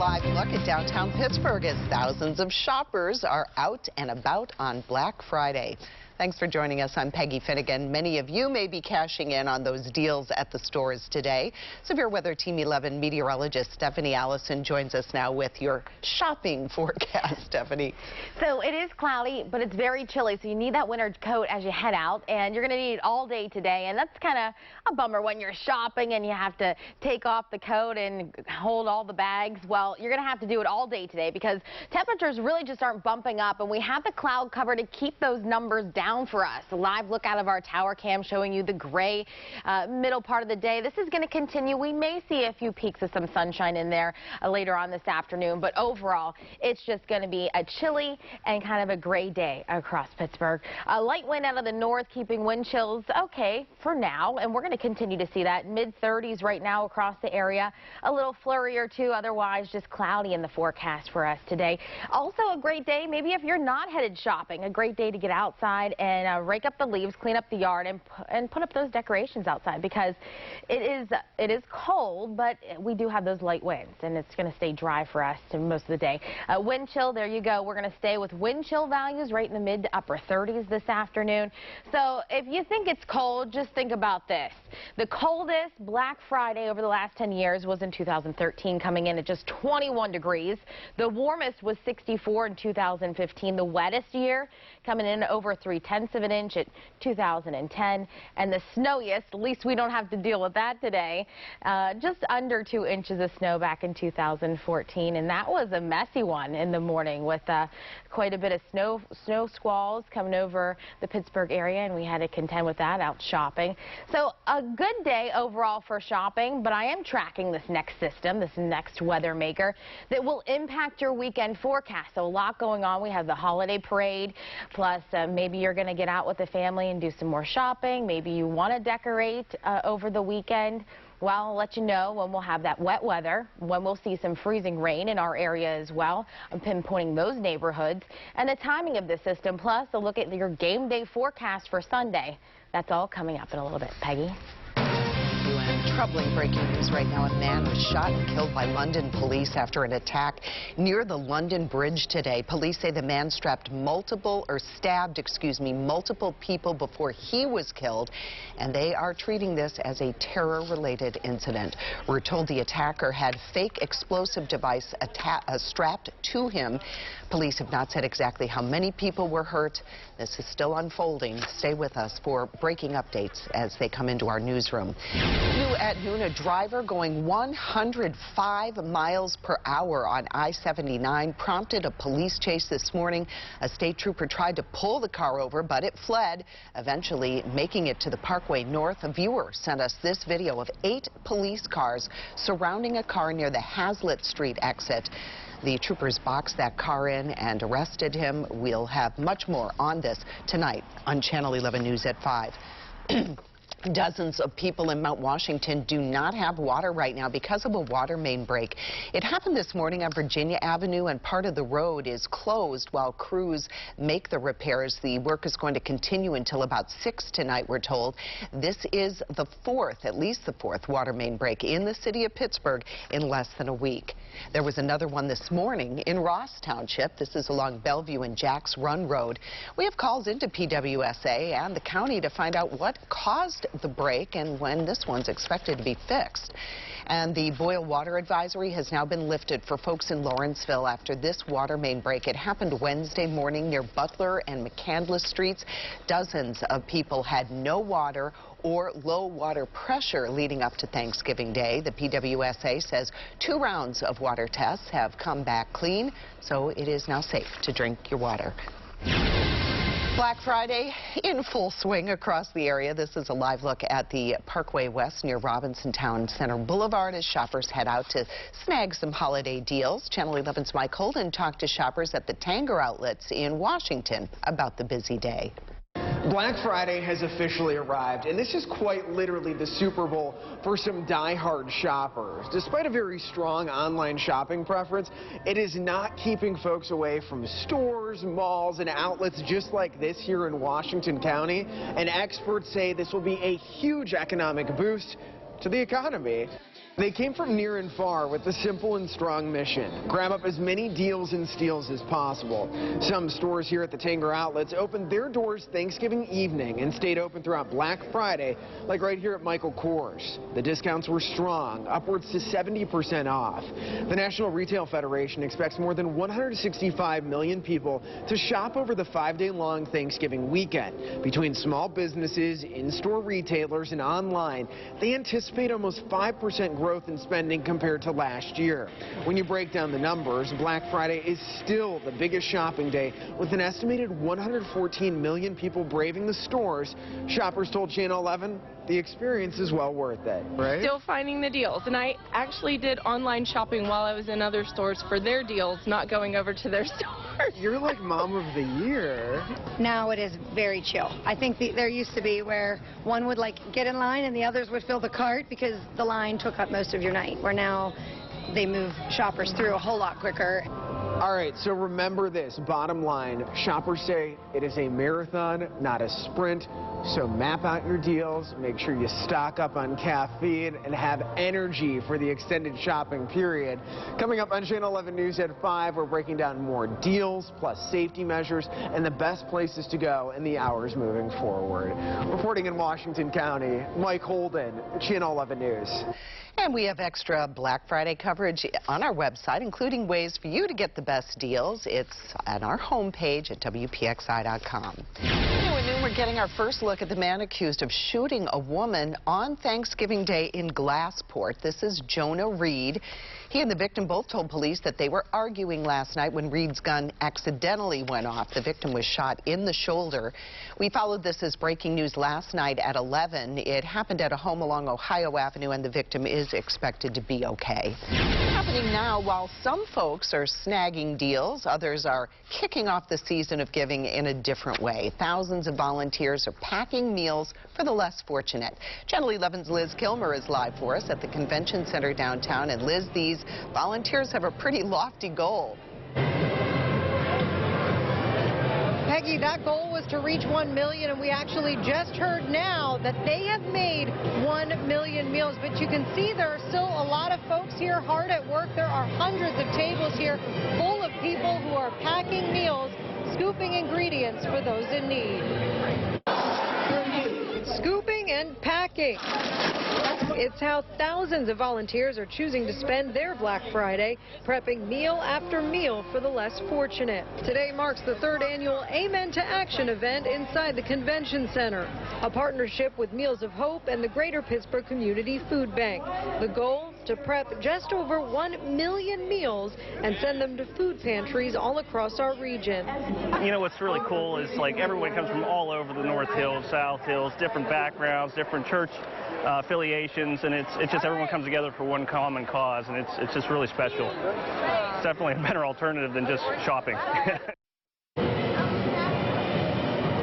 live look at downtown Pittsburgh as thousands of shoppers are out and about on Black Friday. Thanks for joining us. I'm Peggy Finnegan. Many of you may be cashing in on those deals at the stores today. Severe Weather Team 11 meteorologist Stephanie Allison joins us now with your shopping forecast. Stephanie. So it is cloudy, but it's very chilly, so you need that winter coat as you head out, and you're going to need it all day today, and that's kind of a bummer when you're shopping and you have to take off the coat and hold all the bags. Well, you're going to have to do it all day today because temperatures really just aren't bumping up, and we have the cloud cover to keep those numbers down for us. A live look out of our tower cam showing you the gray middle part of the day. This is going to continue. We may see a few peaks of some sunshine in there later on this afternoon, but overall it's just going to be a chilly and kind of a gray day across Pittsburgh. A light wind out of the north keeping wind chills okay for now, and we're going to continue to see that mid-30s right now across the area. A little flurry or two, otherwise just cloudy in the forecast for us today. Also a great day maybe if you're not headed shopping, a great day to get outside and rake up the leaves, clean up the yard, and put up those decorations outside because it is cold, but we do have those light winds, and it's going to stay dry for us most of the day. Wind chill, there you go. We're going to stay with wind chill values right in the mid to upper 30s this afternoon. So if you think it's cold, just think about this. The coldest Black Friday over the last 10 years was in 2013, coming in at just 21 degrees. The warmest was 64 in 2015. The wettest year coming in over 3/10 of an inch at 2010, and the snowiest, at least we don't have to deal with that today, just under 2 inches of snow back in 2014, and that was a messy one in the morning with quite a bit of snow squalls coming over the Pittsburgh area, and we had to contend with that out shopping. So a good day overall for shopping, but I am tracking this next system, this next weather maker that will impact your weekend forecast. So a lot going on. We have the holiday parade, plus maybe you're going to get out with the family and do some more shopping. Maybe you want to decorate over the weekend. Well, I'll let you know when we'll have that wet weather, when we'll see some freezing rain in our area as well. I'm pinpointing those neighborhoods and the timing of the system, plus a look at your game day forecast for Sunday. That's all coming up in a little bit. Peggy? Troubling breaking news right now. A man was shot and killed by London police after an attack near the London Bridge today. Police say the man stabbed multiple people before he was killed, and they are treating this as a terror-related incident. We're told the attacker had fake explosive device strapped to him. Police have not said exactly how many people were hurt. This is still unfolding. Stay with us for breaking updates as they come into our newsroom. New at noon, a driver going 105 miles per hour on I-79 prompted a police chase this morning. A state trooper tried to pull the car over, but it fled, eventually making it to the Parkway North. A viewer sent us this video of 8 police cars surrounding a car near the Hazlitt Street exit. The troopers boxed that car in and arrested him. We'll have much more on this tonight on Channel 11 News at 5. Dozens of people in Mount Washington do not have water right now because of a water main break. It happened this morning on Virginia Avenue, and part of the road is closed while crews make the repairs. The work is going to continue until about 6 tonight, we're told. This is the fourth, at least the fourth, water main break in the city of Pittsburgh in less than a week. There was another one this morning in Ross Township. This is along Bellevue and Jacks Run Road. We have calls into PWSA and the county to find out what caused the break and when this one's expected to be fixed. And the boil water advisory has now been lifted for folks in Lawrenceville after this water main break. It happened Wednesday morning near Butler and McCandless Streets. Dozens of people had no water or low water pressure leading up to Thanksgiving Day. The PWSA says 2 rounds of water tests have come back clean, so it is now safe to drink your water. Black Friday in full swing across the area. This is a live look at the Parkway West near Robinson Town Center Boulevard as shoppers head out to snag some holiday deals. Channel 11's Mike Holden talked to shoppers at the Tanger outlets in Washington about the busy day. Black Friday has officially arrived, and this is quite literally the Super Bowl for some die-hard shoppers. Despite a very strong online shopping preference, it is not keeping folks away from stores, malls, and outlets just like this here in Washington County. And experts say this will be a huge economic boost to the economy. They came from near and far with the simple and strong mission: grab up as many deals and steals as possible. Some stores here at the Tanger Outlets opened their doors Thanksgiving evening and stayed open throughout Black Friday, like right here at Michael Kors. The discounts were strong, upwards to 70% off. The National Retail Federation expects more than 165 million people to shop over the 5-day-long Thanksgiving weekend. Between small businesses, in-store retailers, and online, they anticipate almost 5% growth in spending compared to last year. When you break down the numbers, Black Friday is still the biggest shopping day, with an estimated 114 million people braving the stores. Shoppers told Channel 11 the experience is well worth it, right? Still finding the deals, and I actually did online shopping while I was in other stores for their deals, not going over to their stores. You're like mom of the year. Now it is very chill. I think there used to be where one would like get in line and the others would fill the cart because the line took up most of your night, where now they move shoppers through a whole lot quicker. All right, so remember this, bottom line, shoppers say it is a marathon, not a sprint. So map out your deals, make sure you stock up on caffeine, and have energy for the extended shopping period. Coming up on Channel 11 News at 5, we're breaking down more deals, plus safety measures, and the best places to go in the hours moving forward. Reporting in Washington County, Mike Holden, Channel 11 News. And we have extra Black Friday coverage on our website, including ways for you to get the best deals. It's on our homepage at WPXI.com. At noon, we're getting our first look at the man accused of shooting a woman on Thanksgiving Day in Glassport. This is Jonah Reed. He and the victim both told police that they were arguing last night when Reed's gun accidentally went off. The victim was shot in the shoulder. We followed this as breaking news last night at 11. It happened at a home along Ohio Avenue, and the victim is expected to be okay. Happening now, while some folks are snagging deals, others are kicking off the season of giving in a different way. Thousands of volunteers are packing meals for the less fortunate. Channel 11's Liz Kilmer is live for us at the Convention Center downtown. And Liz, these volunteers have a pretty lofty goal. Peggy, that goal was to reach 1 million, and we actually just heard now that they have made 1 million meals. But you can see there are still a lot of folks here hard at work. There are hundreds of tables here full of people who are packing meals, scooping ingredients for those in need. Scooping and packing. It's how thousands of volunteers are choosing to spend their Black Friday, prepping meal after meal for the less fortunate. Today marks the 3rd annual Amen to Action event inside the Convention Center, a partnership with Meals of Hope and the Greater Pittsburgh Community Food Bank. The goal? To prep just over 1 million meals and send them to food pantries all across our region. You know what's really cool is like everyone comes from all over the North Hills, South Hills, different backgrounds, different church affiliations, and it's just everyone comes together for one common cause, and it's just really special. It's definitely a better alternative than just shopping.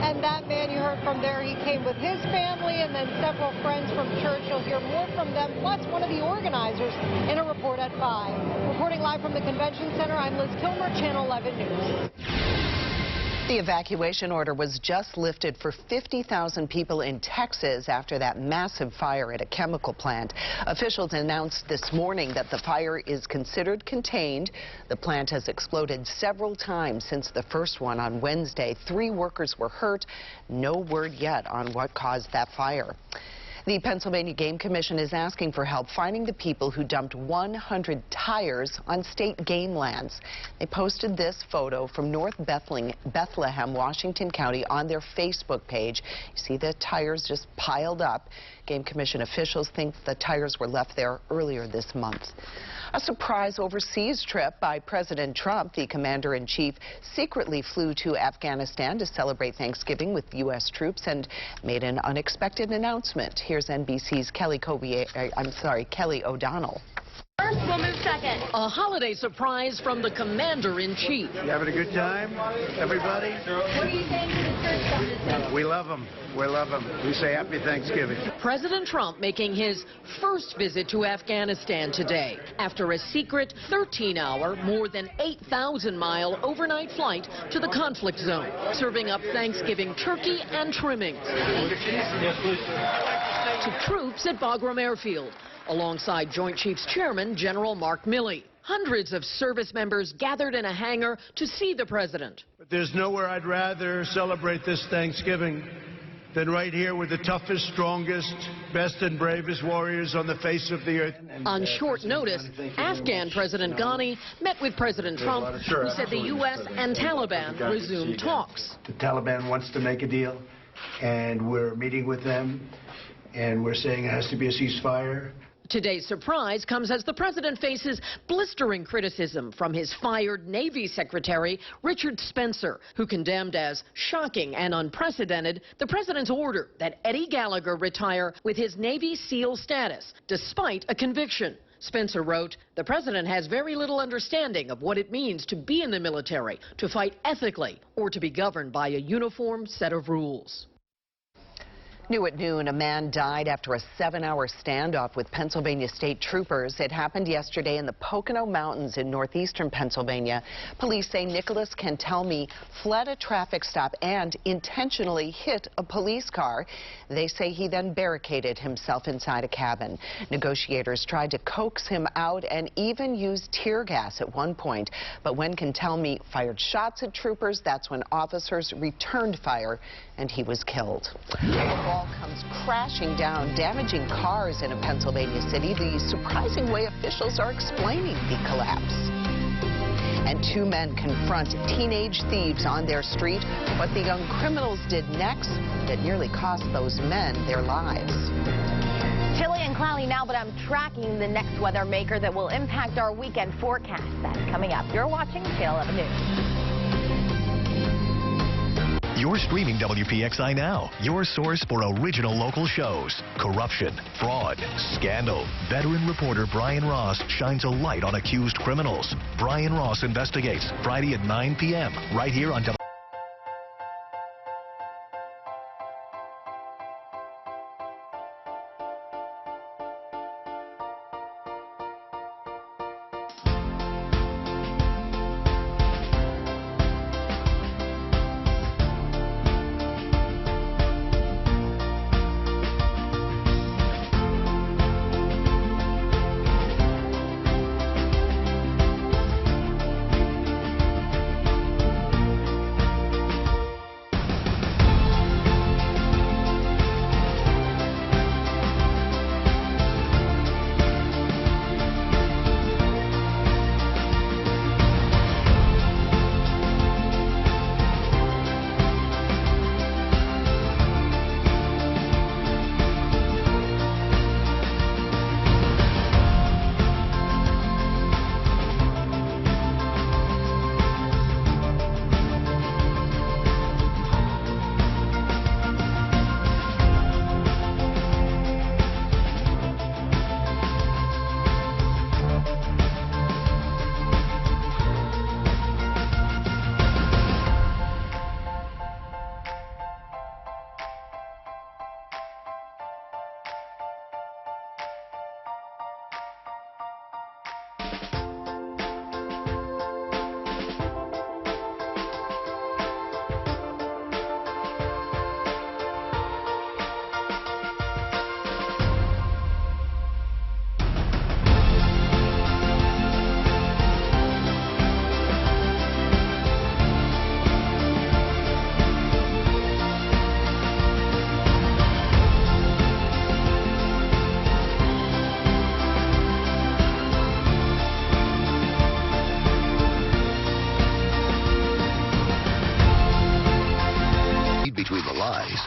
And that man you heard from there, he came with his family and then several friends from church. You'll hear more from them, plus one of the organizers in a report at 5. Reporting live from the Convention Center, I'm Liz Kilmer, Channel 11 News. The evacuation order was just lifted for 50,000 people in Texas after that massive fire at a chemical plant. Officials announced this morning that the fire is considered contained. The plant has exploded several times since the first one on Wednesday. 3 workers were hurt. No word yet on what caused that fire. The Pennsylvania Game Commission is asking for help finding the people who dumped 100 tires on state game lands. They posted this photo from North Bethlehem, Washington County on their Facebook page. You see the tires just piled up. Game Commission officials think the tires were left there earlier this month. A surprise overseas trip by President Trump. The commander-in-chief secretly flew to Afghanistan to celebrate Thanksgiving with U.S. troops and made an unexpected announcement. Here's NBC's Kelly O'Donnell. First, we'll move second. A holiday surprise from the commander-in-chief. You having a good time, everybody? What are you saying to the troops on this day? We love them. We love them. We say happy Thanksgiving. President Trump making his first visit to Afghanistan today after a secret 13-hour, more than 8,000-mile overnight flight to the conflict zone, serving up Thanksgiving turkey and trimmings to troops at Bagram Airfield. alongside Joint Chiefs Chairman General Mark Milley. Hundreds of service members gathered in a hangar to see the president. But there's nowhere I'd rather celebrate this Thanksgiving than right here with the toughest, strongest, best and bravest warriors on the face of the earth. On short notice, Afghan President Ghani met with President Trump, who said the U.S. and Taliban resumed talks. The Taliban wants to make a deal, and we're meeting with them, and we're saying it has to be a ceasefire. Today's surprise comes as the president faces blistering criticism from his fired Navy Secretary, Richard Spencer, who condemned as shocking and unprecedented the president's order that Eddie Gallagher retire with his Navy SEAL status, despite a conviction. Spencer wrote, "The president has very little understanding of what it means to be in the military, to fight ethically, or to be governed by a uniform set of rules." New at noon, a man died after a 7-hour standoff with Pennsylvania state troopers. It happened yesterday in the Pocono Mountains in northeastern Pennsylvania. Police say Nicholas Cantelmi fled a traffic stop and intentionally hit a police car. They say he then barricaded himself inside a cabin. Negotiators tried to coax him out and even used tear gas at one point. But when Cantelmi fired shots at troopers, that's when officers returned fire and he was killed. Wall comes crashing down, damaging cars in a Pennsylvania city. The surprising way officials are explaining the collapse. And 2 men confront teenage thieves on their street. What the young criminals did next that nearly cost those men their lives. Chilly and cloudy now, but I'm tracking the next weather maker that will impact our weekend forecast. That's coming up. You're watching Channel 11 News. You're streaming WPXI Now, your source for original local shows. Corruption, fraud, scandal. Veteran reporter Brian Ross shines a light on accused criminals. Brian Ross Investigates, Friday at 9 p.m. right here on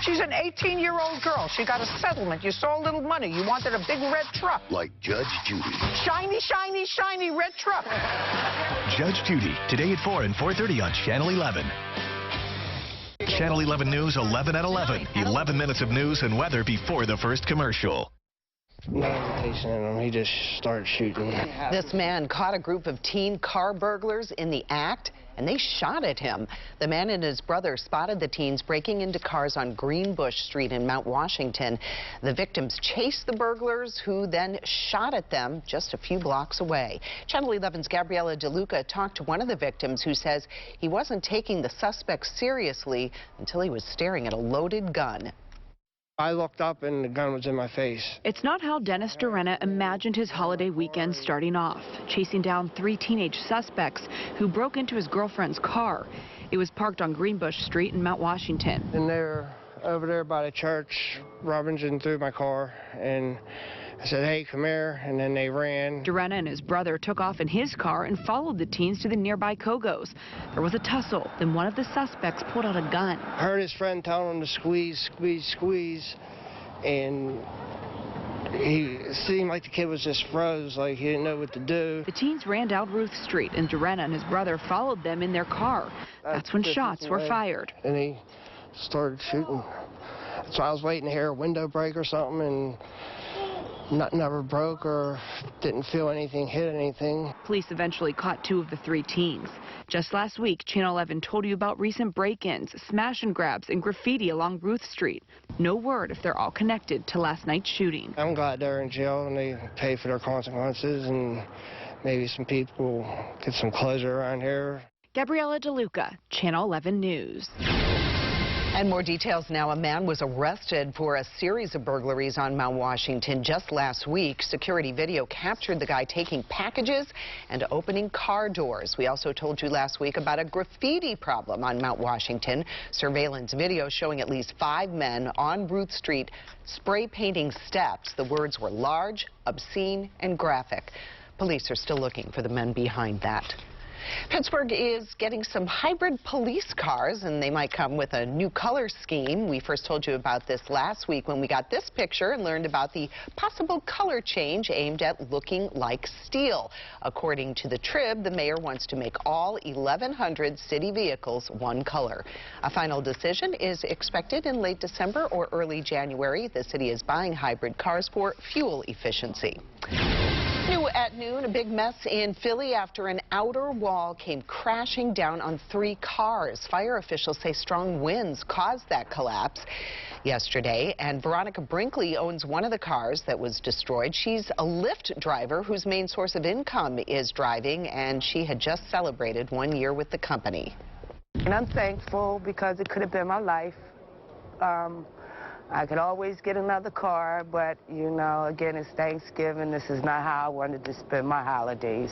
She's an 18-year-old girl. She got a settlement. You saw a little money. You wanted a big red truck. Like Judge Judy. Shiny, shiny, shiny red truck. Judge Judy, today at 4 and 4:30 on Channel 11. Channel 11 News, 11 at 11. 11 minutes of news and weather before the first commercial. No hesitation in him. He just started shooting. This man caught a group of teen car burglars in the act, and they shot at him. The man and his brother spotted the teens breaking into cars on Greenbush Street in Mount Washington. The victims chased the burglars, who then shot at them just a few blocks away. Channel 11's Gabriella DeLuca talked to one of the victims, who says he wasn't taking the suspects seriously until he was staring at a loaded gun. I looked up and the gun was in my face. It's not how Dennis Durena imagined his holiday weekend starting off, chasing down 3 teenage suspects who broke into his girlfriend's car. It was parked on Greenbush Street in Mount Washington. And they were over there by the church, rummaging through my car, and I said, hey, come here, and then they ran. Durena and his brother took off in his car and followed the teens to the nearby Kogos. There was a tussle, then one of the suspects pulled out a gun. I heard his friend telling him to squeeze, squeeze, squeeze, and he seemed like the kid was just froze, like he didn't know what to do. The teens ran down Ruth Street, and Durena and his brother followed them in their car. That's when shots were fired. And he started shooting. So I was waiting to hear a window break or something, and nothing ever broke or didn't feel anything hit anything. Police eventually caught 2 of the 3 teens. Just last week, Channel 11 told you about recent break-ins, smash and grabs, and graffiti along Ruth Street. No word if they're all connected to last night's shooting. I'm glad they're in jail and they pay for their consequences, and maybe some people get some closure around here. Gabriella DeLuca, Channel 11 News. And more details now. A man was arrested for a series of burglaries on Mount Washington just last week. Security video captured the guy taking packages and opening car doors. We also told you last week about a graffiti problem on Mount Washington. Surveillance video showing at least 5 men on Ruth Street spray painting steps. The words were large, obscene, and graphic. Police are still looking for the men behind that. Pittsburgh is getting some hybrid police cars, and they might come with a new color scheme. We first told you about this last week when we got this picture and learned about the possible color change aimed at looking like steel. According to the Trib, the mayor wants to make all 1,100 city vehicles one color. A final decision is expected in late December or early January. The city is buying hybrid cars for fuel efficiency. New at noon, a big mess in Philly after an outer wall came crashing down on 3 cars. Fire officials say strong winds caused that collapse yesterday, and Veronica Brinkley owns one of the cars that was destroyed. She's a Lyft driver whose main source of income is driving, and she had just celebrated 1 year with the company. And I'm thankful because it could have been my life. I could always get another car, but, you know, again, it's Thanksgiving. This is not how I wanted to spend my holidays.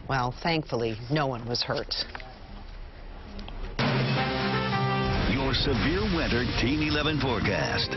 Well, thankfully, no one was hurt. Your severe weather Team 11 forecast.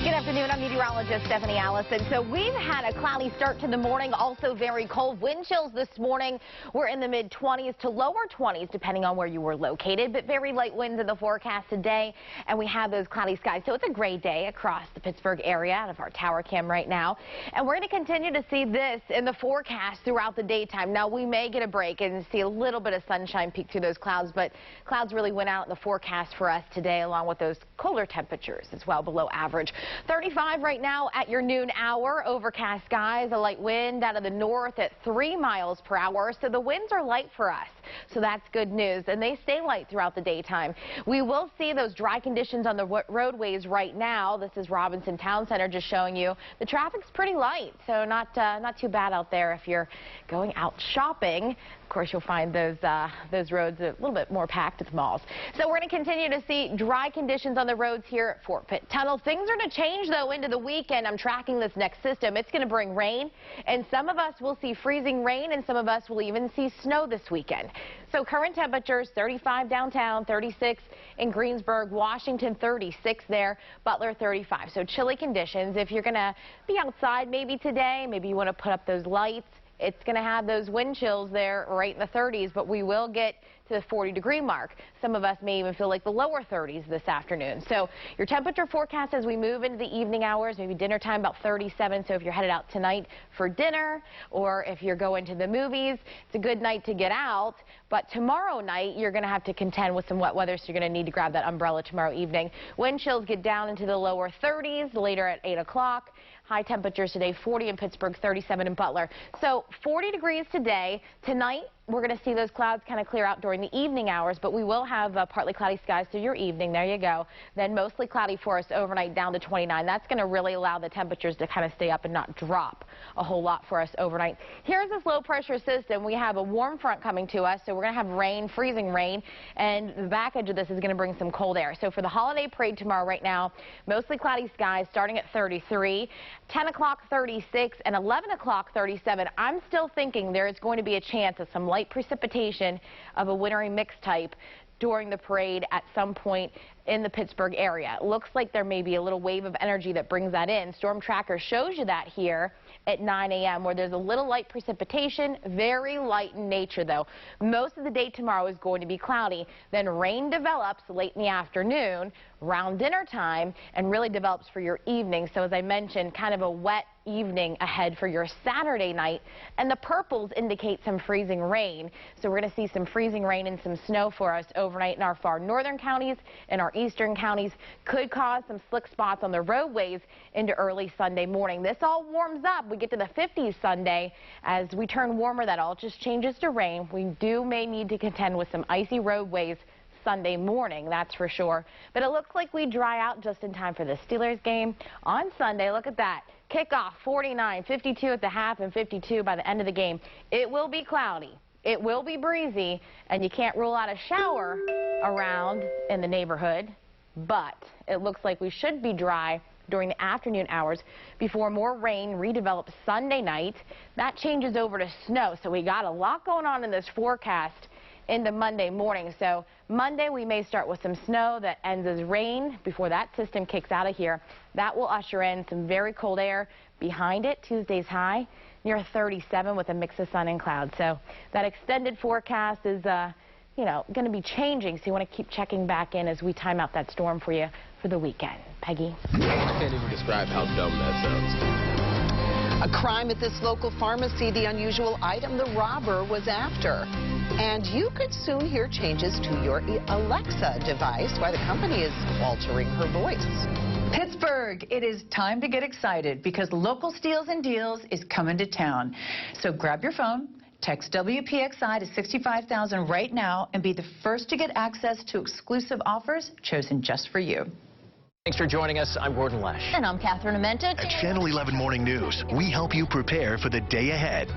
Good afternoon, I'm meteorologist Stephanie Allison. So we've had a cloudy start to the morning, also very cold. Wind chills this morning were in the mid-20s to lower 20s, depending on where you were located, but very light winds in the forecast today, and we have those cloudy skies. So it's a gray day across the Pittsburgh area out of our tower cam right now, and we're going to continue to see this in the forecast throughout the daytime. Now, we may get a break and see a little bit of sunshine peek through those clouds, but clouds really went out in the forecast for us today, along with those colder temperatures as well, below average. 35 right now at your noon hour. Overcast skies, a light wind out of the north at 3 miles per hour. So the winds are light for us. So that's good news. And they stay light throughout the daytime. We will see those dry conditions on the roadways right now. This is Robinson Town Center just showing you. The traffic's pretty light, so not too bad out there if you're going out shopping. Of course, you'll find those roads a little bit more packed at the malls. So we're going to continue to see dry conditions on the roads here at Fort Pitt Tunnel. Things are going to change, though, into the weekend. I'm tracking this next system. It's going to bring rain, and some of us will see freezing rain, and some of us will even see snow this weekend. So current temperatures, 35 downtown, 36 in Greensburg, Washington, 36 there, Butler, 35. So chilly conditions. If you're going to be outside maybe today, maybe you want to put up those lights, it's going to have those wind chills there right in the 30s, but we will get to the 40-degree mark. Some of us may even feel like the lower 30s this afternoon. So your temperature forecast as we move into the evening hours, maybe dinner time about 37. So if you're headed out tonight for dinner or if you're going to the movies, it's a good night to get out. But tomorrow night, you're going to have to contend with some wet weather, so you're going to need to grab that umbrella tomorrow evening. Wind chills get down into the lower 30s later at 8 o'clock. High temperatures today, 40 in Pittsburgh, 37 in Butler. So 40 degrees today. Tonight, we're going to see those clouds kind of clear out during the evening hours, but we will have partly cloudy skies through your evening. There you go. Then mostly cloudy for us overnight down to 29. That's going to really allow the temperatures to kind of stay up and not drop a whole lot for us overnight. Here's this low pressure system. We have a warm front coming to us, so we're going to have rain, freezing rain, and the back edge of this is going to bring some cold air. So for the holiday parade tomorrow, right now, mostly cloudy skies starting at 33, 10 o'clock 36, and 11 o'clock 37. I'm still thinking there is going to be a chance of some light precipitation of a wintry mix type during the parade at some point in the Pittsburgh area. It looks like there may be a little wave of energy that brings that in. Storm Tracker shows you that here at 9 a.m. where there's a little light precipitation, very light in nature though. Most of the day tomorrow is going to be cloudy. Then rain develops late in the afternoon, around dinner time, and really develops for your evening. So as I mentioned, kind of a wet evening ahead for your Saturday night, and the purples indicate some freezing rain. So we're going to see some freezing rain and some snow for us overnight in our far northern counties and our eastern counties. Could cause some slick spots on the roadways into early Sunday morning. This all warms up. We get to the 50s Sunday. As we turn warmer, that all just changes to rain. We may need to contend with some icy roadways Sunday morning, that's for sure. But it looks like we dry out just in time for the Steelers game on Sunday. Look at that. Kickoff 49, 52 at the half, and 52 by the end of the game. It will be cloudy. It will be breezy, and you can't rule out a shower around in the neighborhood, but it looks like we should be dry during the afternoon hours before more rain redevelops Sunday night. That changes over to snow, so we got a lot going on in this forecast into Monday morning. So Monday we may start with some snow that ends as rain before that system kicks out of here. That will usher in some very cold air behind it. Tuesday's high near 37 with a mix of sun and clouds. So that extended forecast is you know, going to be changing, so you want to keep checking back in as we time out that storm for you for the weekend. Peggy? I can't even describe how dumb that sounds. A crime at this local pharmacy, the unusual item the robber was after. And you could soon hear changes to your Alexa device while the company is altering her voice. Pittsburgh, it is time to get excited because Local Steals and Deals is coming to town. So grab your phone, text WPXI to 65,000 right now, and be the first to get access to exclusive offers chosen just for you. Thanks for joining us. I'm Gordon Lesh. And I'm Catherine Amenta. At Channel 11 Morning News, we help you prepare for the day ahead.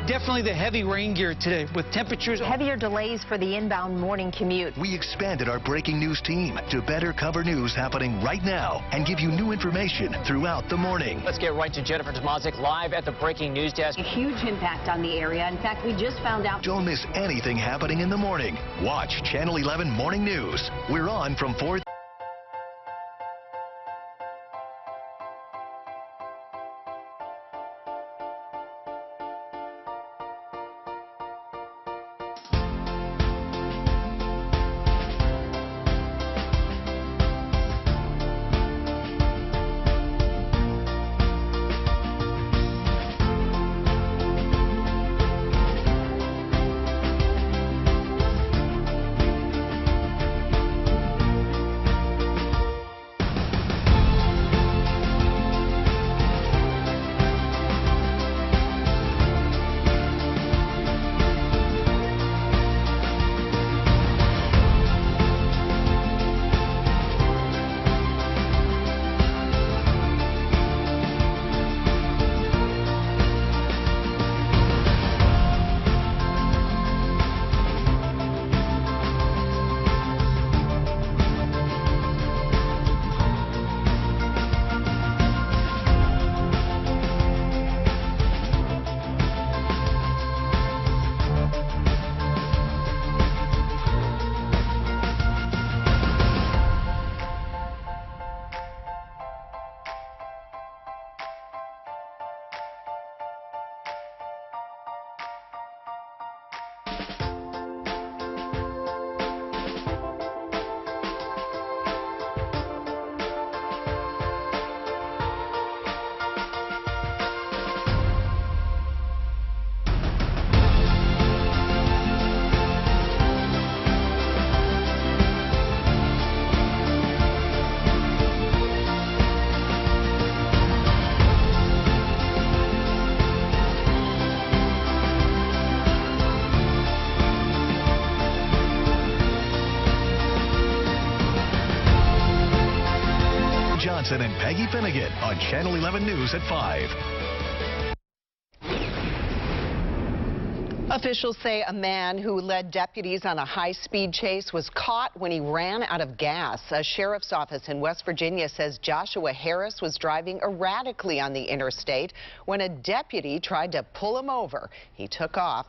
Definitely the heavy rain gear today with temperatures. Heavier delays for the inbound morning commute. We expanded our breaking news team to better cover news happening right now and give you new information throughout the morning. Let's get right to Jennifer Tomazik live at the breaking news desk. A huge impact on the area. In fact, we just found out. Don't miss anything happening in the morning. Watch Channel 11 Morning News. We're on from 4. Johnson and Peggy Finnegan on Channel 11 News at 5. Officials say a man who led deputies on a high-speed chase was caught when he ran out of gas. A sheriff's office in West Virginia says Joshua Harris was driving erratically on the interstate when a deputy tried to pull him over. He took off.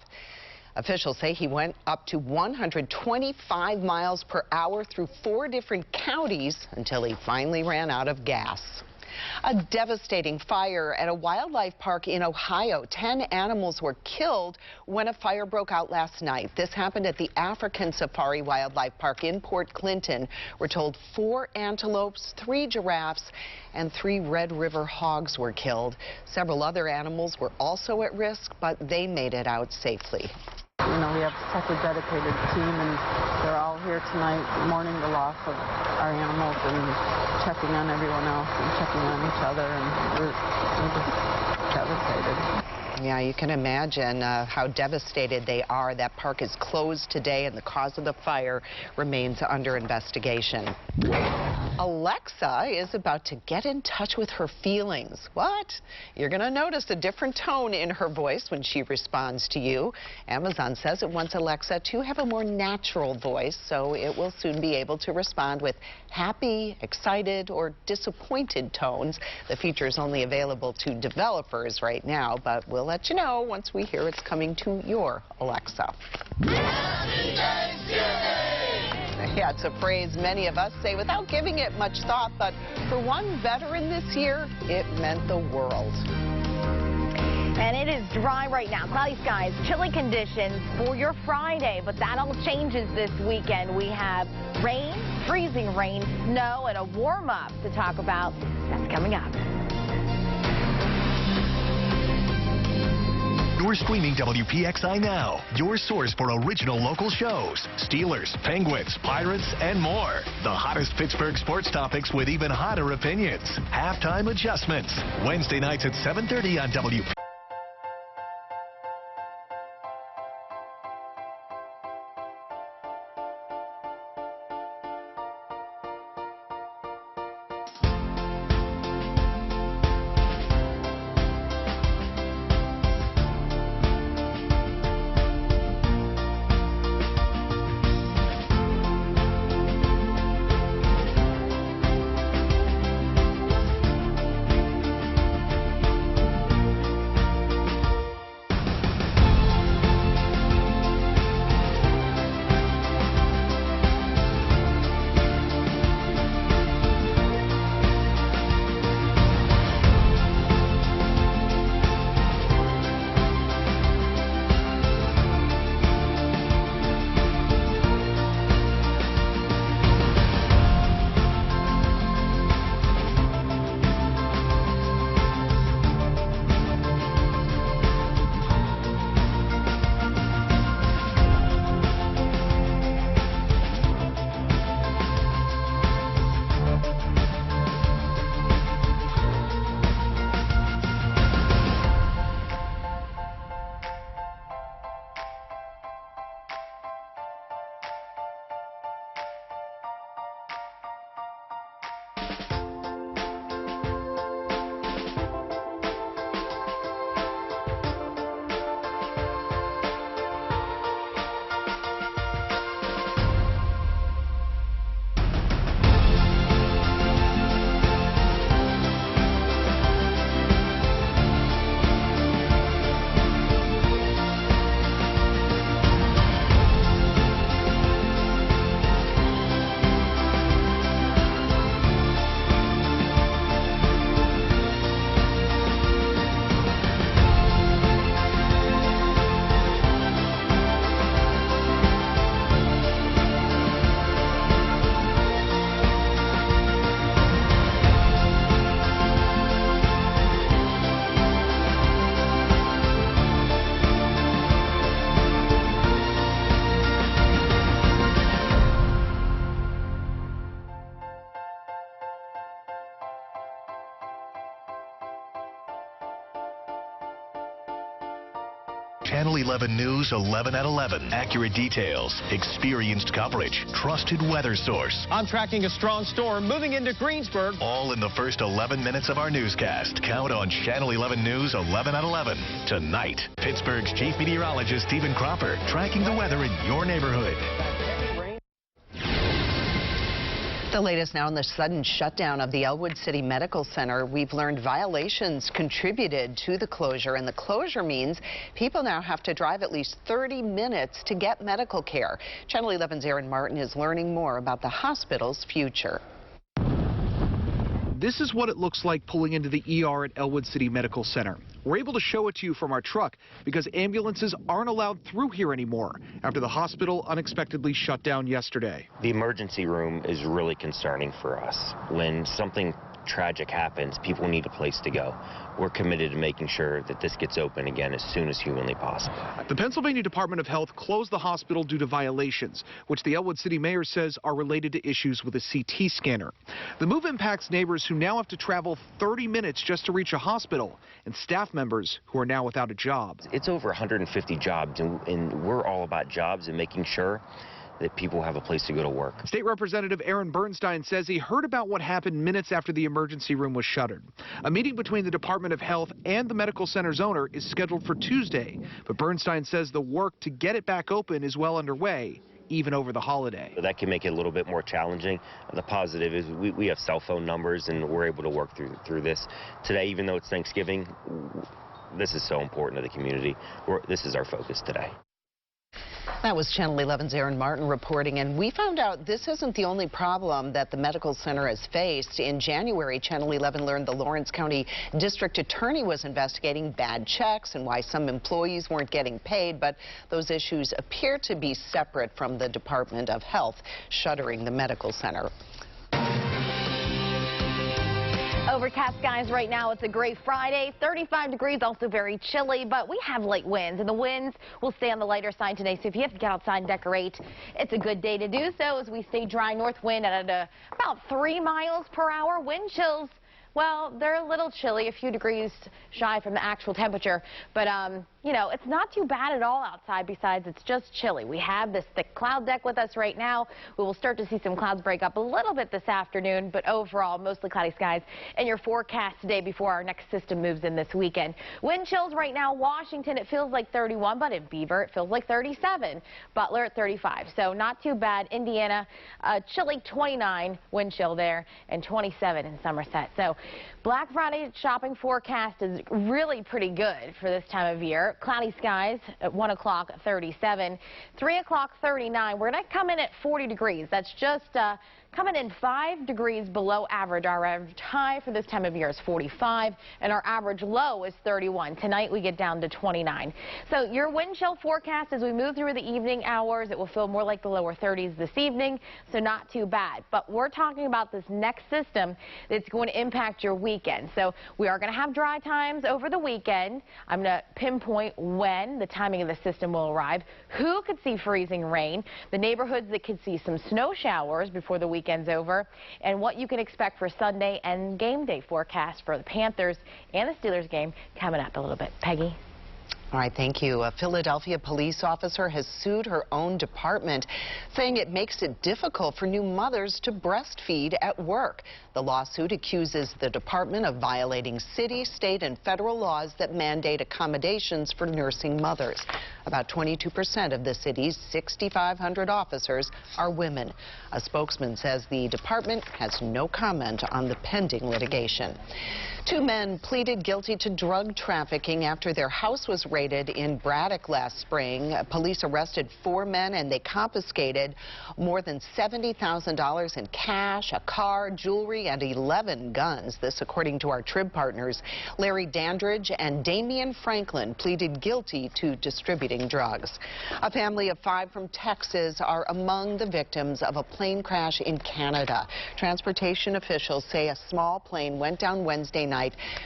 Officials say he went up to 125 miles per hour through 4 different counties until he finally ran out of gas. A devastating fire at a wildlife park in Ohio. 10 animals were killed when a fire broke out last night. This happened at the African Safari Wildlife Park in Port Clinton. We're told 4 antelopes, 3 giraffes, and 3 Red River hogs were killed. Several other animals were also at risk, but they made it out safely. You know, we have such a dedicated team, and they're all here tonight mourning the loss of our animals and checking on everyone else and checking on each other, and we're just devastated. Yeah, you can imagine how devastated they are. That park is closed today, and the cause of the fire remains under investigation. Alexa is about to get in touch with her feelings. What? You're going to notice a different tone in her voice when she responds to you. Amazon says it wants Alexa to have a more natural voice, so it will soon be able to respond with happy, excited, or disappointed tones. The feature is only available to developers right now, but we'll let you know once we hear it's coming to your Alexa. Yeah, it's a phrase many of us say without giving it much thought, but for one veteran this year, it meant the world. And it is dry right now. Cloudy skies, chilly conditions for your Friday, but that all changes this weekend. We have rain, freezing rain, snow, and a warm-up to talk about. That's coming up. You're streaming WPXI Now, your source for original local shows. Steelers, Penguins, Pirates, and more. The hottest Pittsburgh sports topics with even hotter opinions. Halftime adjustments. Wednesday nights at 7:30 on WPXI. Channel 11 News 11 at 11. Accurate details, experienced coverage, trusted weather source. I'm tracking a strong storm moving into Greensburg. All in the first 11 minutes of our newscast. Count on Channel 11 News 11 at 11. Tonight, Pittsburgh's chief meteorologist Stephen Cropper tracking the weather in your neighborhood. The latest now on the sudden shutdown of the Elwood City Medical Center. We've learned violations contributed to the closure, and the closure means people now have to drive at least 30 minutes to get medical care. Channel 11's Aaron Martin is learning more about the hospital's future. This is what it looks like pulling into the ER at Elwood City Medical Center. We're able to show it to you from our truck because ambulances aren't allowed through here anymore after the hospital unexpectedly shut down yesterday. The emergency room is really concerning for us. When something tragic happens, people need a place to go. We're committed to making sure that this gets open again as soon as humanly possible. The Pennsylvania Department of Health closed the hospital due to violations, which the Elwood City mayor says are related to issues with a CT scanner. The move impacts neighbors who now have to travel 30 minutes just to reach a hospital, and staff members who are now without a job. It's over 150 jobs, and we're all about jobs and making sure that people have a place to go to work. State Representative Aaron Bernstein says he heard about what happened minutes after the emergency room was shuttered. A meeting between the Department of Health and the medical center's owner is scheduled for Tuesday, but Bernstein says the work to get it back open is well underway, even over the holiday. That can make it a little bit more challenging. The positive is we have cell phone numbers and we're able to work through this. Today, even though it's Thanksgiving, this is so important to the community. This is our focus today. That was Channel 11's Aaron Martin reporting, and we found out this isn't the only problem that the medical center has faced. In January, Channel 11 learned the Lawrence County District Attorney was investigating bad checks and why some employees weren't getting paid, but those issues appear to be separate from the Department of Health shuttering the medical center. Overcast skies right now. It's a great Friday. 35 degrees, also very chilly, but we have light winds, and the winds will stay on the lighter side today. So if you have to get outside and decorate, it's a good day to do so as we stay dry. North wind at about 3 miles per hour. Wind chills, well, they're a little chilly, a few degrees shy from the actual temperature, but you know, it's not too bad at all outside. Besides, it's just chilly. We have this thick cloud deck with us right now. We will start to see some clouds break up a little bit this afternoon, but overall, mostly cloudy skies in your forecast today before our next system moves in this weekend. Wind chills right now. Washington, it feels like 31, but in Beaver, it feels like 37. Butler at 35, so not too bad. Indiana, chilly 29 wind chill there, and 27 in Somerset. So Black Friday shopping forecast is really pretty good for this time of year. Cloudy skies at 1 o'clock, 37. 3 o'clock, 39. We're going to come in at 40 degrees. That's just coming in 5 degrees below average. Our average high for this time of year is 45, and our average low is 31. Tonight we get down to 29. So your wind chill forecast as we move through the evening hours, it will feel more like the lower 30s this evening, so not too bad. But we're talking about this next system that's going to impact your weekend. So we are going to have dry times over the weekend. I'm going to pinpoint when the timing of the system will arrive, who could see freezing rain, the neighborhoods that could see some snow showers before the weekend's over, and what you can expect for Sunday and game day forecast for the Panthers and the Steelers game coming up a little bit. Peggy? All right, thank you. A Philadelphia police officer has sued her own department, saying it makes it difficult for new mothers to breastfeed at work. The lawsuit accuses the department of violating city, state, and federal laws that mandate accommodations for nursing mothers. About 22% of the city's 6,500 officers are women. A spokesman says the department has no comment on the pending litigation. 2 men pleaded guilty to drug trafficking after their house was raided in Braddock last spring. Police arrested 4 men and they confiscated more than $70,000 in cash, a car, jewelry, and 11 guns. This according to our Trib partners. Larry Dandridge and Damian Franklin pleaded guilty to distributing drugs. A family of 5 from Texas are among the victims of a plane crash in Canada. Transportation officials say a small plane went down Wednesday night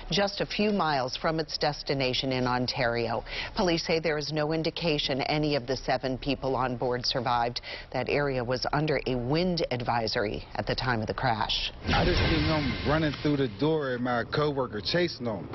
just a few miles from its destination in Ontario. Police say there is no indication any of the 7 people on board survived. That area was under a wind advisory at the time of the crash. I just seen him running through the door and my coworker chasing him.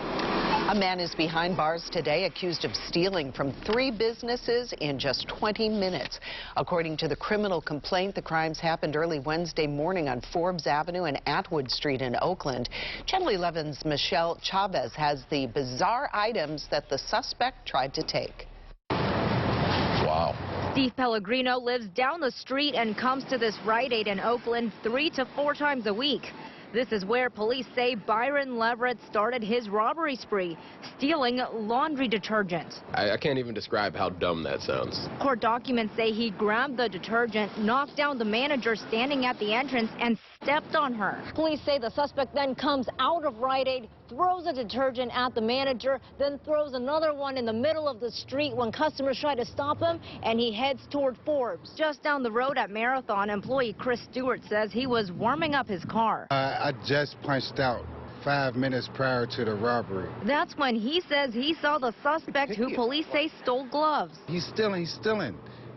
A man is behind bars today accused of stealing from 3 businesses in just 20 minutes. According to the criminal complaint, the crimes happened early Wednesday morning on Forbes Avenue and Atwood Street in Oakland. Channel 11's Michelle Chavez has the bizarre items that the suspect tried to take. Wow. Steve Pellegrino lives down the street and comes to this Rite Aid in Oakland 3 to 4 times a week. This is where police say Byron Leverett started his robbery spree, stealing laundry detergent. I can't even describe how dumb that sounds. Court documents say he grabbed the detergent, knocked down the manager standing at the entrance, and stepped on her. Police say the suspect then comes out of Rite Aid, throws a detergent at the manager, then throws another one in the middle of the street when customers try to stop him, and he heads toward Forbes. Just down the road at Marathon, employee Chris Stewart says he was warming up his car. I just punched out 5 minutes prior to the robbery. That's when he says he saw the suspect who police say stole gloves. He's stealing.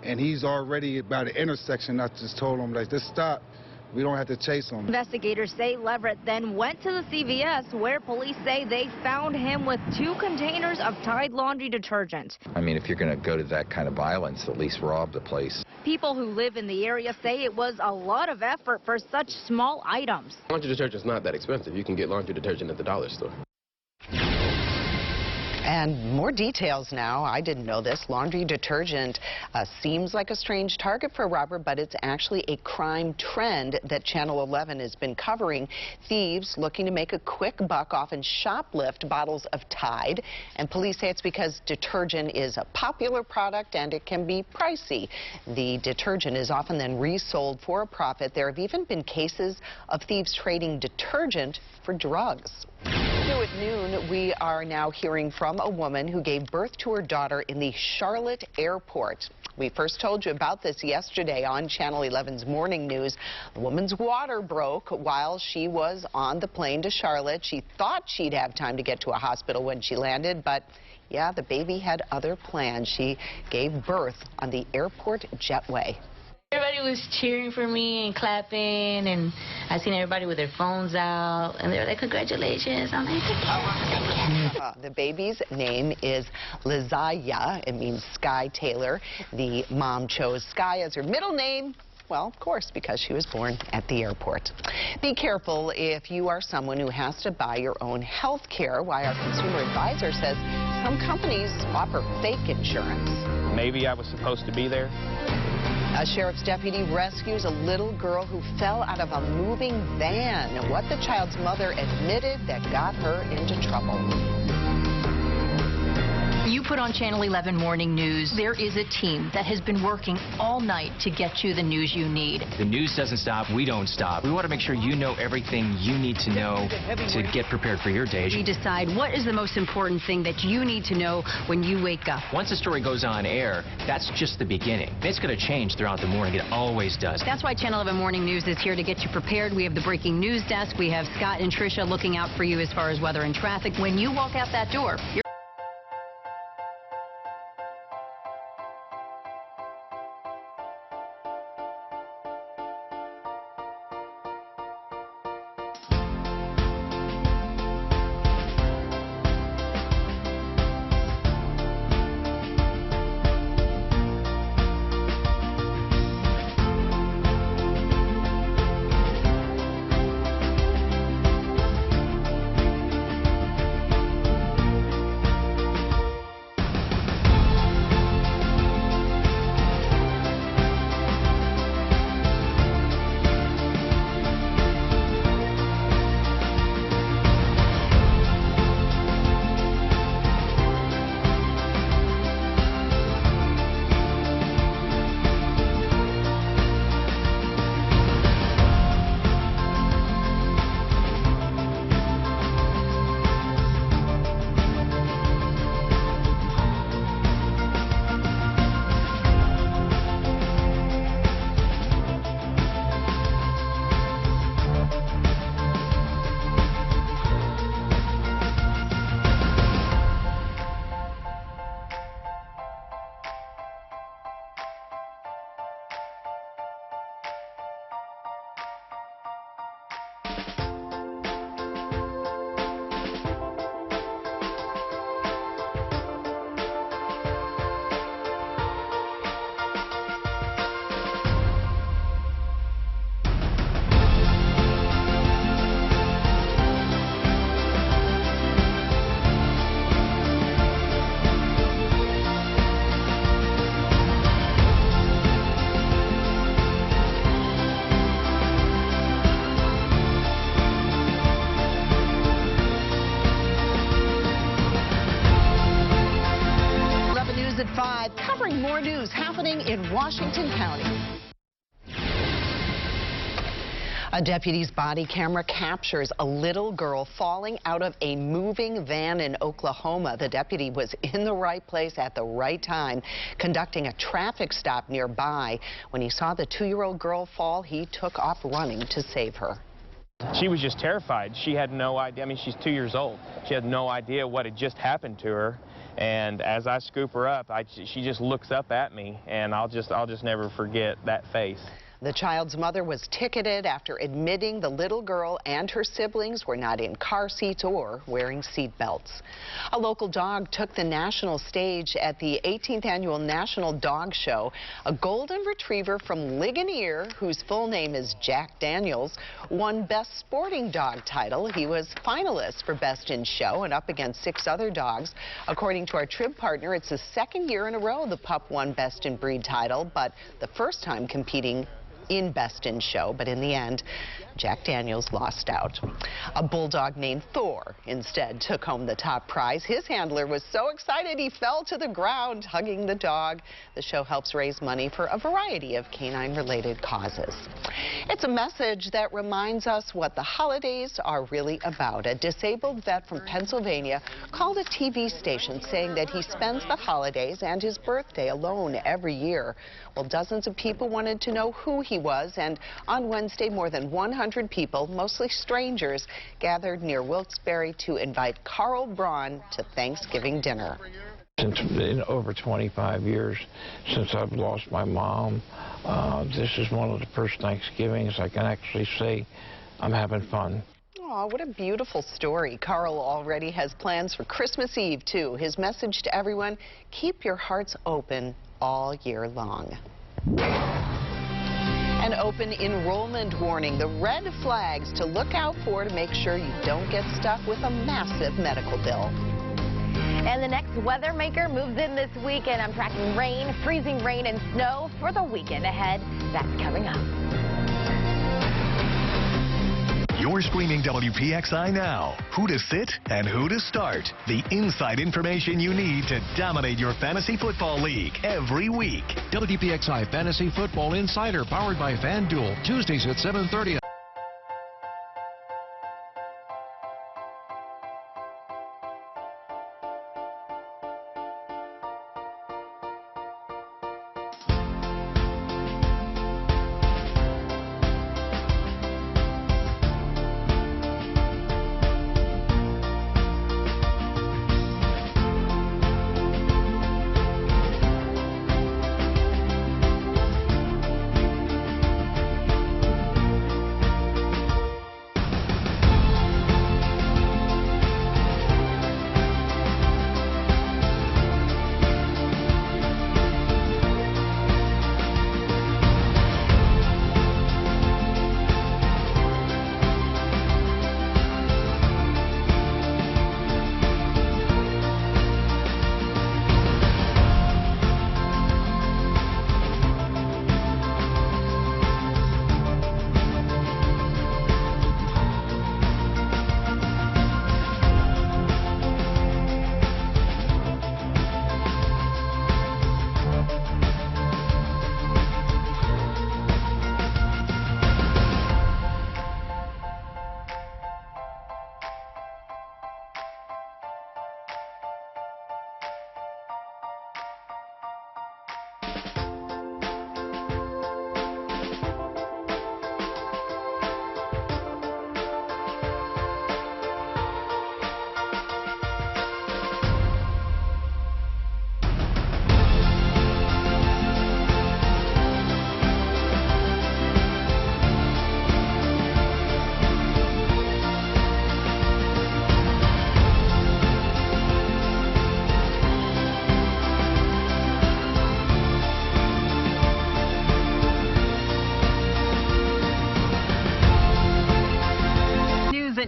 And he's already by the intersection. I just told him, like, just stop. We don't have to chase him. Investigators say Leverett then went to the CVS where police say they found him with 2 containers of Tide laundry detergent. I mean, if you're going to go to that kind of violence, at least rob the place. People who live in the area say it was a lot of effort for such small items. Laundry detergent's not that expensive. You can get laundry detergent at the dollar store. And more details now. I didn't know this. Laundry detergent seems like a strange target for a robber, but it's actually a crime trend that Channel 11 has been covering. Thieves looking to make a quick buck often shoplift bottles of Tide, and police say it's because detergent is a popular product and it can be pricey. The detergent is often then resold for a profit. There have even been cases of thieves trading detergent for drugs. New at noon, we are now hearing from a woman who gave birth to her daughter in the Charlotte airport. We first told you about this yesterday on Channel 11's Morning News. The woman's water broke while she was on the plane to Charlotte. She thought she'd have time to get to a hospital when she landed, but yeah, the baby had other plans. She gave birth on the airport jetway. Everybody was cheering for me and clapping, and I seen everybody with their phones out, and they were like, congratulations. I'm like, thank you. The baby's name is Lizaya. It means Sky Taylor. The mom chose Sky as her middle name. Well, of course, because she was born at the airport. Be careful if you are someone who has to buy your own health care. Why our consumer advisor says some companies offer fake insurance. Maybe I was supposed to be there. A sheriff's deputy rescues a little girl who fell out of a moving van. And what the child's mother admitted that got her into trouble. You put on Channel 11 Morning News. There is a team that has been working all night to get you the news you need. The news doesn't stop. We don't stop. We want to make sure you know everything you need to know to get prepared for your day. We decide what is the most important thing that you need to know when you wake up. Once a story goes on air, that's just the beginning. It's going to change throughout the morning. It always does. That's why Channel 11 Morning News is here to get you prepared. We have the breaking news desk. We have Scott and Tricia looking out for you as far as weather and traffic. When you walk out that door, you're happening in Washington County. A deputy's body camera captures a little girl falling out of a moving van in Oklahoma. The deputy was in the right place at the right time, conducting a traffic stop nearby. When he saw the 2-year-old girl fall, he took off running to save her. She was just terrified. She had no idea. I mean, she's 2 years old. She had no idea what had just happened to her. And as I scoop her up, she just looks up at me, and I'll just never forget that face. The child's mother was ticketed after admitting the little girl and her siblings were not in car seats or wearing seat belts. A local dog took the national stage at the 18th Annual National Dog Show. A golden retriever from Ligonier, whose full name is Jack Daniels, won Best Sporting Dog title. He was finalist for Best in Show and up against 6 other dogs. According to our Trib partner, it's the 2nd year in a row the pup won Best in Breed title, but the first time competing in Best in Show, but in the end, Jack Daniels lost out. A bulldog named Thor instead took home the top prize. His handler was so excited he fell to the ground, hugging the dog. The show helps raise money for a variety of canine-related causes. It's a message that reminds us what the holidays are really about. A disabled vet from Pennsylvania called a TV station saying that he spends the holidays and his birthday alone every year. Well, dozens of people wanted to know who he was, and on Wednesday, more than 100 people, mostly strangers, gathered near Wilkes-Barre to invite Carl Braun to Thanksgiving dinner. Since in over 25 years since I've lost my mom, this is one of the first Thanksgivings I can actually say I'm having fun. Oh, what a beautiful story. Carl already has plans for Christmas Eve, too. His message to everyone, keep your hearts open all year long. An open enrollment warning, the red flags to look out for to make sure you don't get stuck with a massive medical bill. And the next weather maker moves in this week, and I'm tracking rain, freezing rain and snow for the weekend ahead. That's coming up. You're streaming WPXI now. Who to sit and who to start. The inside information you need to dominate your fantasy football league every week. WPXI Fantasy Football Insider, powered by FanDuel, Tuesdays at 7:30.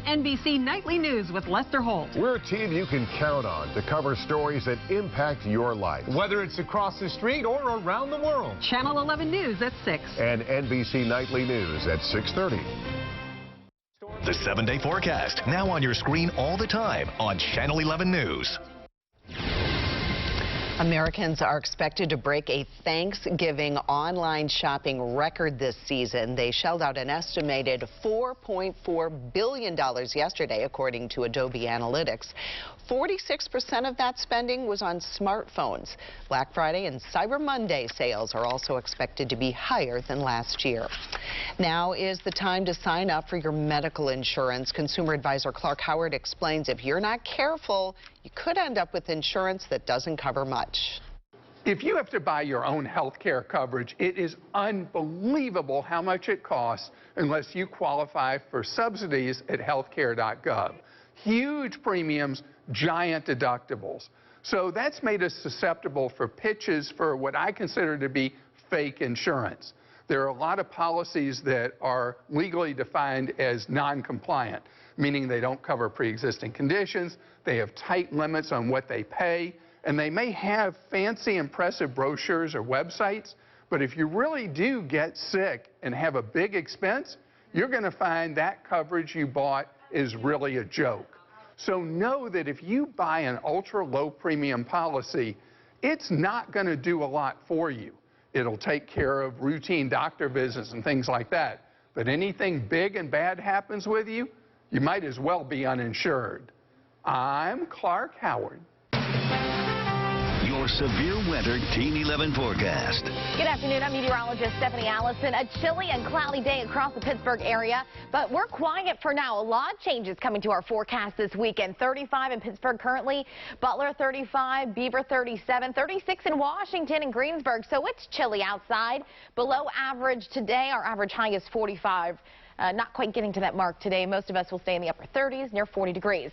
NBC Nightly News with Lester Holt. We're a team you can count on to cover stories that impact your life. Whether it's across the street or around the world. Channel 11 News at 6. And NBC Nightly News at 6:30. The 7-day forecast, now on your screen all the time on Channel 11 News. Americans are expected to break a Thanksgiving online shopping record this season. They shelled out an estimated $4.4 billion yesterday, according to Adobe Analytics. 46% of that spending was on smartphones. Black Friday and Cyber Monday sales are also expected to be higher than last year. Now is the time to sign up for your medical insurance. Consumer advisor Clark Howard explains if you're not careful, you could end up with insurance that doesn't cover much. If you have to buy your own health care coverage, it is unbelievable how much it costs unless you qualify for subsidies at healthcare.gov. Huge premiums, giant deductibles. So that's made us susceptible for pitches for what I consider to be fake insurance. There are a lot of policies that are legally defined as non-compliant, meaning they don't cover pre-existing conditions, they have tight limits on what they pay, and they may have fancy, impressive brochures or websites, but if you really do get sick and have a big expense, you're going to find that coverage you bought is really a joke. So know that if you buy an ultra-low premium policy, it's not going to do a lot for you. It'll take care of routine doctor visits and things like that. But anything big and bad happens with you, you might as well be uninsured. I'm Clark Howard. Your severe weather Team 11 forecast. Good afternoon. I'm meteorologist Stephanie Allison. A chilly and cloudy day across the Pittsburgh area, but we're quiet for now. A lot of changes coming to our forecast this weekend. 35 in Pittsburgh currently, Butler 35, Beaver 37, 36 in Washington and Greensburg. So it's chilly outside. Below average today. Our average high is 45. Not quite getting to that mark today. Most of us will stay in the upper 30s, near 40 degrees.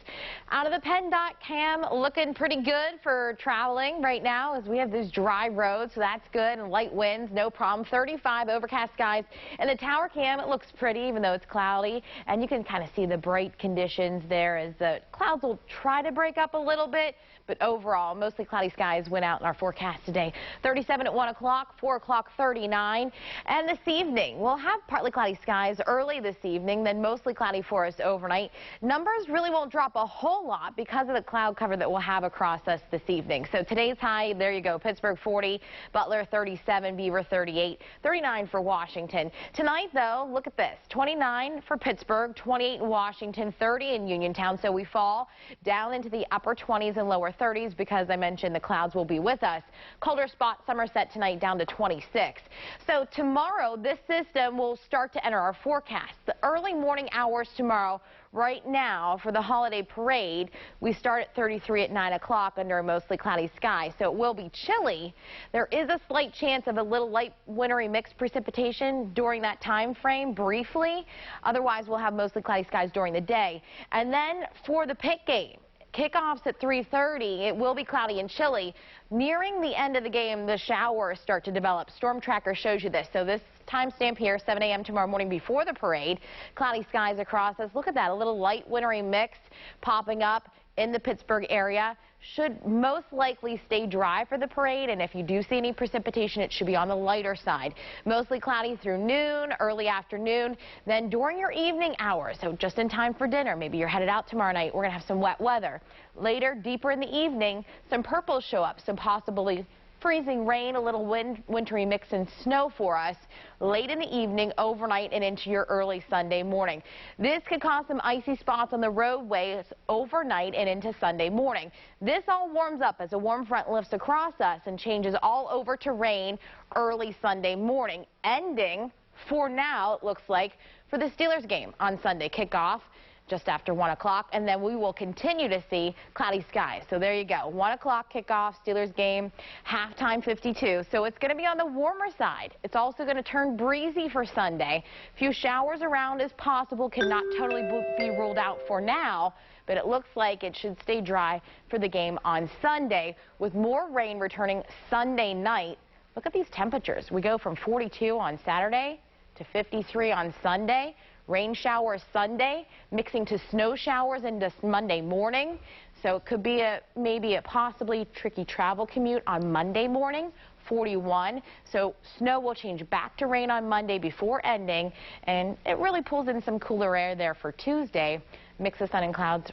Out of the PennDOT cam, looking pretty good for traveling right now as we have these dry roads, so that's good, and light winds, no problem. 35 overcast skies. And the tower cam, it looks pretty even though it's cloudy, and you can kind of see the bright conditions there as the clouds will try to break up a little bit, but overall, mostly cloudy skies went out in our forecast today. 37 at 1 o'clock, 4 o'clock, 39. And this evening, we'll have partly cloudy skies early this evening, then mostly cloudy for us overnight. Numbers really won't drop a whole lot because of the cloud cover that we'll have across us this evening. So today's high, there you go, Pittsburgh 40, Butler 37, Beaver 38, 39 for Washington. Tonight, though, look at this, 29 for Pittsburgh, 28 in Washington, 30 in Uniontown. So we fall down into the upper 20s and lower 30s because I mentioned the clouds will be with us. Colder spot Somerset tonight down to 26. So tomorrow, this system will start to enter our forecast. The early morning hours tomorrow, right now for the holiday parade, we start at 33 at 9 o'clock under a mostly cloudy sky. So it will be chilly. There is a slight chance of a little light wintry mixed precipitation during that time frame briefly. Otherwise, we'll have mostly cloudy skies during the day. And then for the Pitt game, kickoffs at 3:30. It will be cloudy and chilly. Nearing the end of the game, the showers start to develop. Storm Tracker shows you this. So this timestamp here, 7 a.m. tomorrow morning before the parade. Cloudy skies across us. Look at that, a little light wintry mix popping up in the Pittsburgh area. Should most likely stay dry for the parade, and if you do see any precipitation, it should be on the lighter side. Mostly cloudy through noon, early afternoon, then during your evening hours, so just in time for dinner. Maybe you're headed out tomorrow night. We're going to have some wet weather. Later, deeper in the evening, some purples show up, some possibly freezing rain, a little wintry mix and snow for us late in the evening, overnight, and into your early Sunday morning. This could cause some icy spots on the roadways overnight and into Sunday morning. This all warms up as a warm front lifts across us and changes all over to rain early Sunday morning, ending for now, it looks like, for the Steelers game on Sunday kickoff just after 1 o'clock, and then we will continue to see cloudy skies. So there you go, 1 o'clock kickoff, Steelers game, halftime 52. So it's going to be on the warmer side. It's also going to turn breezy for Sunday. A few showers around is possible, cannot totally be ruled out for now, but it looks like it should stay dry for the game on Sunday, with more rain returning Sunday night. Look at these temperatures. We go from 42 on Saturday to 53 on Sunday. Rain showers Sunday, mixing to snow showers into Monday morning. So it could be maybe a possibly tricky travel commute on Monday morning. 41. So snow will change back to rain on Monday before ending, and it really pulls in some cooler air there for Tuesday. Mix of sun and clouds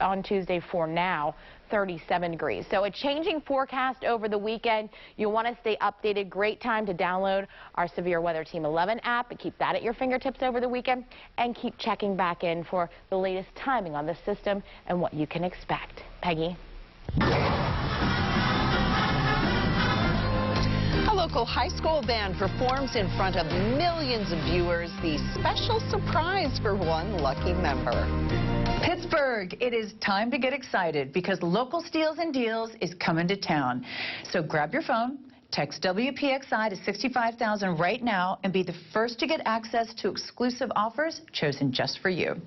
on Tuesday for now. 37 degrees. So a changing forecast over the weekend. You'll want to stay updated. Great time to download our Severe Weather Team 11 app and keep that at your fingertips over the weekend, and keep checking back in for the latest timing on the system and what you can expect. Peggy. A local high school band performs in front of millions of viewers. The special surprise for one lucky member. Pittsburgh, it is time to get excited because Local Steals and Deals is coming to town. So grab your phone, text WPXI to 65,000 right now, and be the first to get access to exclusive offers chosen just for you.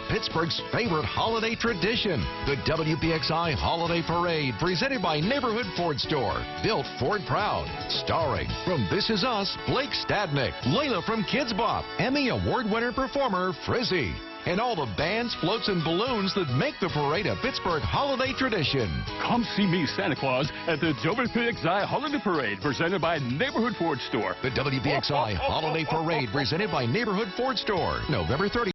Pittsburgh's favorite holiday tradition, the WPXI Holiday Parade, presented by Neighborhood Ford Store. Built Ford proud. Starring from This Is Us, Blake Stadnick, Layla from Kids Bop, Emmy Award winner performer Frizzy, and all the bands, floats, and balloons that make the parade a Pittsburgh holiday tradition. Come see me, Santa Claus, at the WPXI Holiday Parade, presented by Neighborhood Ford Store. The WPXI Holiday Parade, presented by Neighborhood Ford Store, November 30th.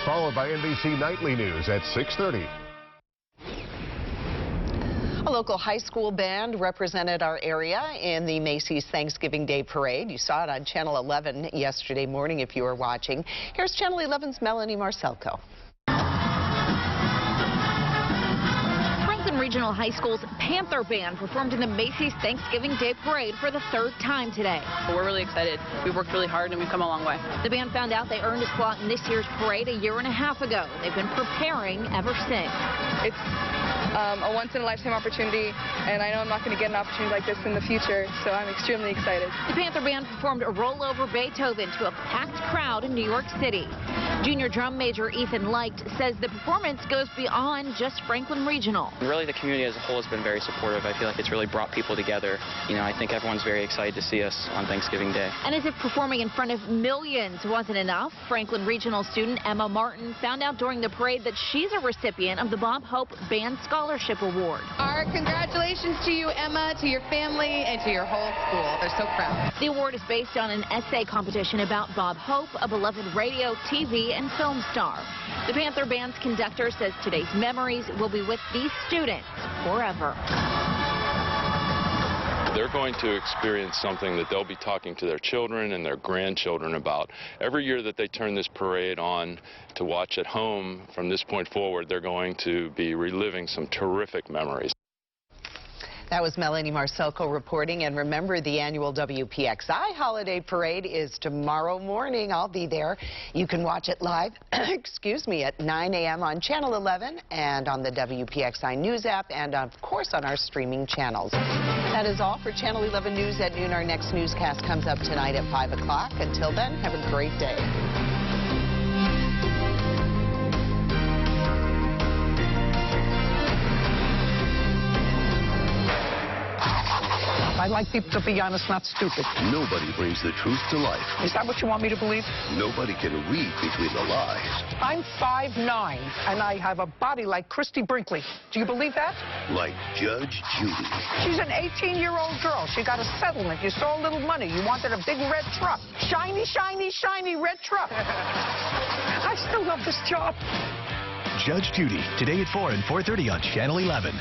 Followed by NBC Nightly News at 6:30. A local high school band represented our area in the Macy's Thanksgiving Day Parade. You saw it on Channel 11 yesterday morning if you were watching. Here's Channel 11's Melanie Marcelco. Regional High School's Panther Band performed in the Macy's Thanksgiving Day Parade for the third time today. We're really excited. We've worked really hard and we've come a long way. The band found out they earned a spot in this year's parade a year and a half ago. They've been preparing ever since. It's a once-in-a-lifetime opportunity, and I know I'm not going to get an opportunity like this in the future, so I'm extremely excited. The Panther Band performed a Rollover Beethoven to a packed crowd in New York City. Junior drum major Ethan Leicht says the performance goes beyond just Franklin Regional. Really, the community as a whole has been very supportive. I feel like it's really brought people together. You know, I think everyone's very excited to see us on Thanksgiving Day. And as if performing in front of millions wasn't enough, Franklin Regional student Emma Martin found out during the parade that she's a recipient of the Bob Hope Band Scholarship Award. Our congratulations to you, Emma, to your family, and to your whole school. They're so proud. The award is based on an essay competition about Bob Hope, a beloved radio, TV, and film star. The Panther Band's conductor says today's memories will be with these students forever. They're going to experience something that they'll be talking to their children and their grandchildren about. Every year that they turn this parade on to watch at home, from this point forward, they're going to be reliving some terrific memories. That was Melanie Marcelco reporting. And remember, the annual WPXI Holiday Parade is tomorrow morning. I'll be there. You can watch it live, excuse me, at 9 a.m. on Channel 11 and on the WPXI News app and, of course, on our streaming channels. That is all for Channel 11 News at noon. Our next newscast comes up tonight at 5 o'clock. Until then, have a great day. I like people to be honest, not stupid. Nobody brings the truth to life. Is that what you want me to believe? Nobody can read between the lies. I'm 5'9", and I have a body like Christy Brinkley. Do you believe that? Like Judge Judy. She's an 18-year-old girl. She got a settlement. You saw a little money. You wanted a big red truck. Shiny, shiny, shiny red truck. I still love this job. Judge Judy, today at 4 and 4:30 on Channel 11.